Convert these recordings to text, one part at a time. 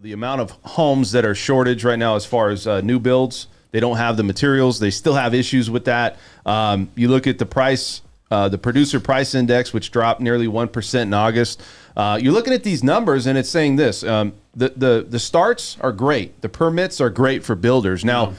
the amount of homes that are shortage right now as far as new builds. They don't have the materials. They still have issues with that. You look at the price, the producer price index, which dropped nearly 1% in August. You're looking at these numbers, and it's saying this: the starts are great, the permits are great for builders. Now,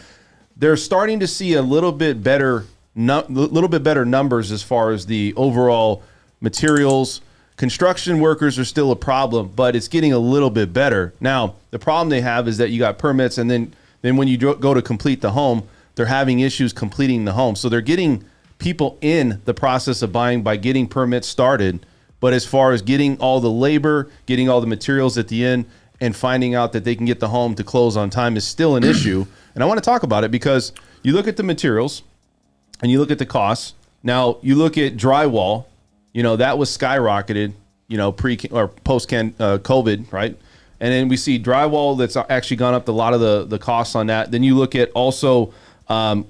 they're starting to see a little bit better numbers as far as the overall materials. Construction workers are still a problem, but it's getting a little bit better. Now, the problem they have is that you got permits, and then when you go to complete the home, they're having issues completing the home. So they're getting people in the process of buying by getting permits started. But as far as getting all the labor, getting all the materials at the end, and finding out that they can get the home to close on time is still an issue. And I want to talk about it because you look at the materials and you look at the costs. Now, you look at drywall, that was skyrocketed, pre or post COVID, right? And then we see drywall that's actually gone up a lot of the costs on that. Then you look at also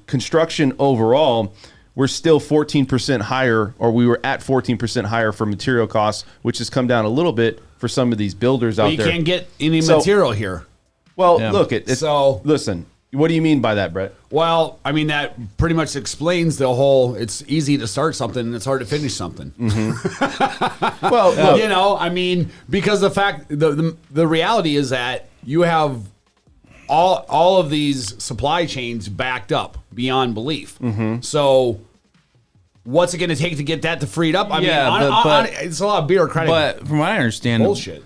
construction overall. We're still 14% higher, or we were at 14% higher for material costs, which has come down a little bit for some of these builders out there. You can't get any material here. Well, look, listen, what do you mean by that, Brett? Well, I mean, that pretty much explains the whole, it's easy to start something and it's hard to finish something. Mm-hmm. Well, look, because the fact, the reality is that you have all of these supply chains backed up beyond belief. Mm-hmm. So what's it going to take to get that to freed up? I mean, it's a lot of bureaucratic. But from what I understand, bullshit.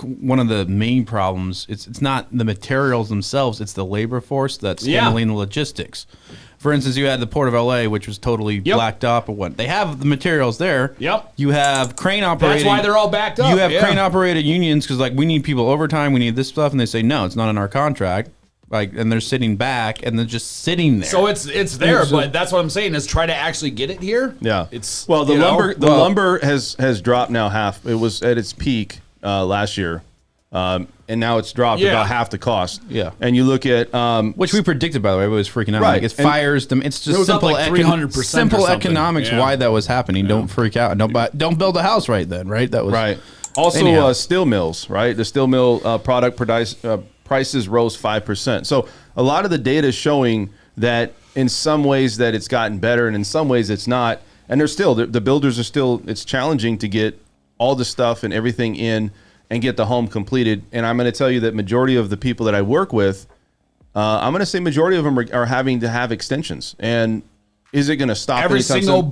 One of the main problems, it's not the materials themselves, it's the labor force that's handling the logistics. For instance, you had the Port of LA, which was totally blacked up or what. They have the materials there. Yep. You have crane operating. That's why they're all backed up. You have crane operated unions because we need people overtime, we need this stuff, and they say no, it's not in our contract. And they're sitting back and they're just sitting there. So it's there, but that's what I'm saying is try to actually get it here. Yeah. It's the lumber has dropped now half. It was at its peak last year. And now it's dropped about half the cost. Yeah. And you look at which we predicted, by the way. It was freaking out. Right. It's fires. It's just simple 300% simple economics why that was happening. Don't freak out. Don't build a house right then, right? That was right. Also steel mills, right? The steel mill product prices rose 5%. So a lot of the data is showing that in some ways that it's gotten better and in some ways it's not. And there's still the builders are still, it's challenging to get all the stuff and everything in and get the home completed. And I'm going to tell you that majority of the people that I work with, I'm going to say majority of them are having to have extensions. And is it going to stop every single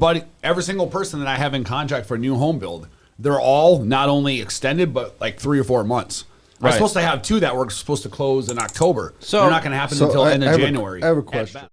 person that I have in contract for a new home build? They're all not only extended, but like 3 or 4 months. I was supposed to have 2 that were supposed to close in October. So they're not going to happen until end of January. I have a question.